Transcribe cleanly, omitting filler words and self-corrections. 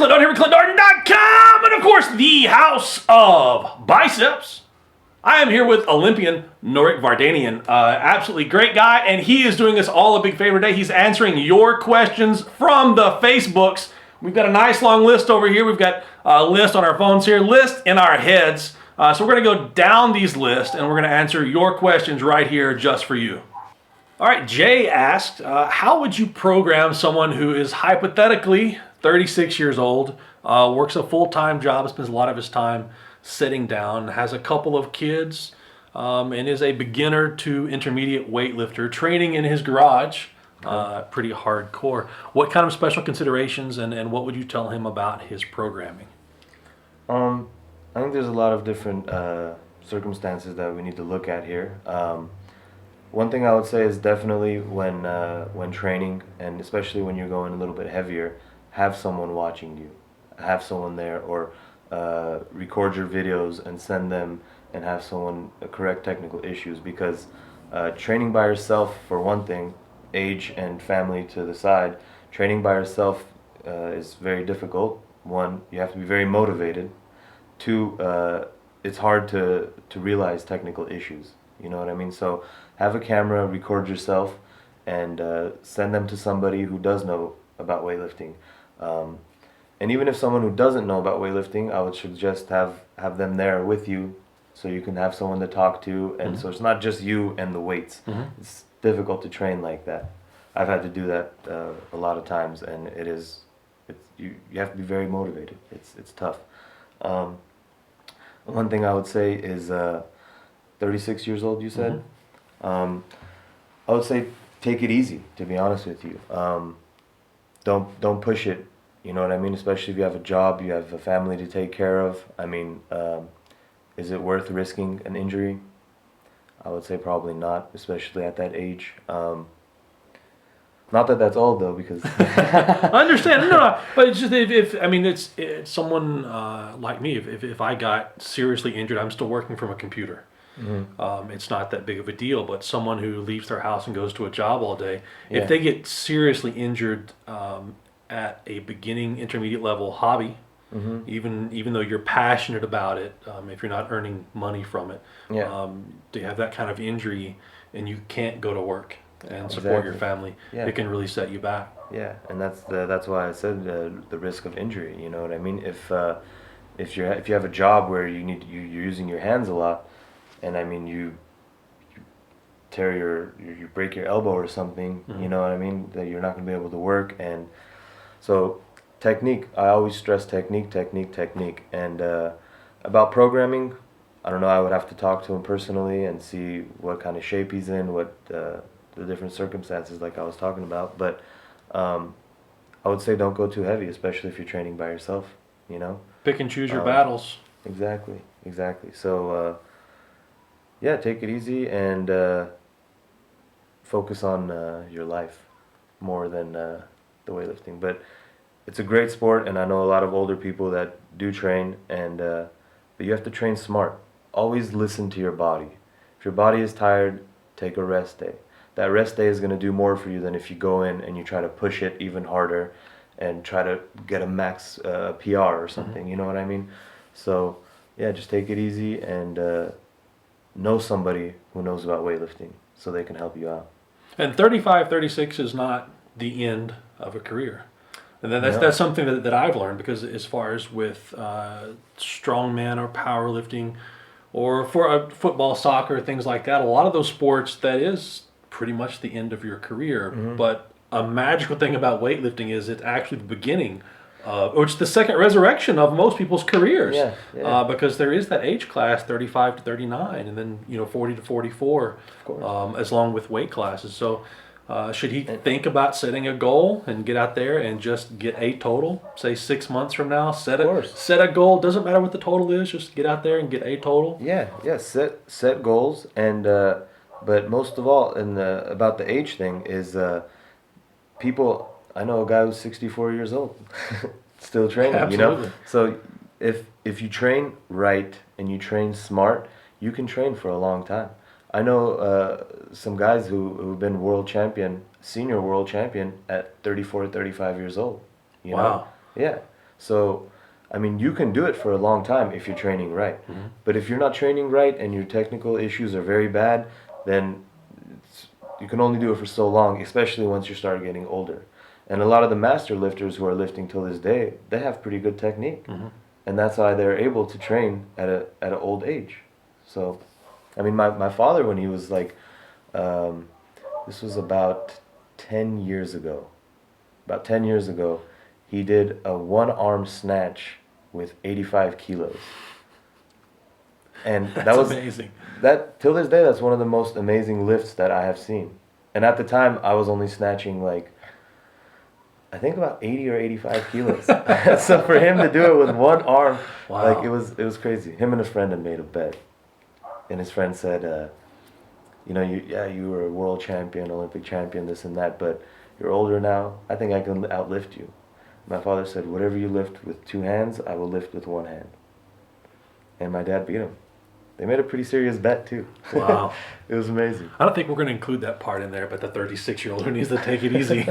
Clint Darden here with ClintDarden.com, and of course, the House of Biceps. I am here with Olympian Norik Vardanian. Absolutely great guy, and he is doing us all a big favor today. He's answering your questions from the Facebooks. We've got a nice long list over here. We've got a list on our phones here, list in our heads. So we're going to go down these lists, and we're going to answer your questions right here just for you. All right, Jay asked, how would you program someone who is hypothetically 36 years old, works a full-time job, spends a lot of his time sitting down, has a couple of kids, and is a beginner to intermediate weightlifter, training in his garage, pretty hardcore. What kind of special considerations and what would you tell him about his programming? I think there's a lot of different circumstances that we need to look at here. One thing I would say is definitely when training, and especially when you're going a little bit heavier, have someone watching you, have someone there, or record your videos and send them and have someone correct technical issues, because training by yourself, for one thing, age and family to the side, training by yourself is very difficult. One, you have to be very motivated. Two, it's hard to realize technical issues. You know what I mean? So have a camera, record yourself, and send them to somebody who does know about weightlifting. And even if someone who doesn't know about weightlifting, I would suggest have them there with you, so you can have someone to talk to, and so it's not just you and the weights. It's difficult to train like that. I've had to do that a lot of times, and you have to be very motivated. It's tough. One thing I would say is 36 years old, you said? I would say take it easy, to be honest with you. Don't push it, you know what I mean? Especially if you have a job, you have a family to take care of. I mean, is it worth risking an injury? I would say probably not, especially at that age. Not that that's old though, because I understand. No, but it's just it's someone like me. If I got seriously injured, I'm still working from a computer. It's not that big of a deal. But someone who leaves their house and goes to a job all day, if they get seriously injured at a beginning, intermediate level hobby, even though you're passionate about it, if you're not earning money from it, to have that kind of injury and you can't go to work and support your family, it can really set you back. Yeah, and that's why I said the risk of injury. You know what I mean? If you have a job where you're using your hands a lot, and I mean you break your elbow or something, you know what I mean, that you're not going to be able to work. And so technique, I always stress technique. And about programming, I don't know, I would have to talk to him personally and see what kind of shape he's in, what the different circumstances like I was talking about. But I would say don't go too heavy, especially if you're training by yourself, you know? Pick and choose your battles. Exactly. So yeah, take it easy and focus on your life more than the weightlifting. But it's a great sport, and I know a lot of older people that do train, and but you have to train smart. Always listen to your body. If your body is tired, take a rest day. That rest day is going to do more for you than if you go in and you try to push it even harder and try to get a max PR or something. You know what I mean? So yeah, just take it easy and know somebody who knows about weightlifting so they can help you out. And 35, 36 is not the end of a career. And that's something that I've learned, because as far as with strongman or powerlifting or for football, soccer, things like that, a lot of those sports, that is pretty much the end of your career. But a magical thing about weightlifting is it's actually the beginning, or it's the second resurrection of most people's careers. Because there is that age class, 35 to 39, and then 40 to 44, as long with weight classes. So should he think about setting a goal and get out there and just get a total? Say 6 months from now, set a goal. Doesn't matter what the total is, just get out there and get a total. Set goals, and but most of all, about the age thing is people. I know a guy who's 64 years old, still training. Absolutely. You know, so if you train right and you train smart, you can train for a long time. I know some guys who've been senior world champion at 34, 35 years old. You know? Yeah. So, I mean, you can do it for a long time if you're training right. But if you're not training right and your technical issues are very bad, then you can only do it for so long, especially once you start getting older. And a lot of the master lifters who are lifting till this day, they have pretty good technique. And that's why they're able to train at an old age. So, I mean, my father, when he was like, this was about 10 years ago. About 10 years ago, he did a one-arm snatch with 85 kilos. And that was amazing. That till this day, that's one of the most amazing lifts that I have seen. And at the time, I was only snatching like, I think about 80 or 85 kilos. So for him to do it with one arm, Wow. like it was crazy. Him and a friend had made a bet, and his friend said, you know, you were a world champion, Olympic champion, this and that, but you're older now. I think I can outlift you. My father said, whatever you lift with two hands, I will lift with one hand. And my dad beat him. They made a pretty serious bet too. Wow. It was amazing. I don't think we're going to include that part in there, but the 36-year-old who needs to take it easy.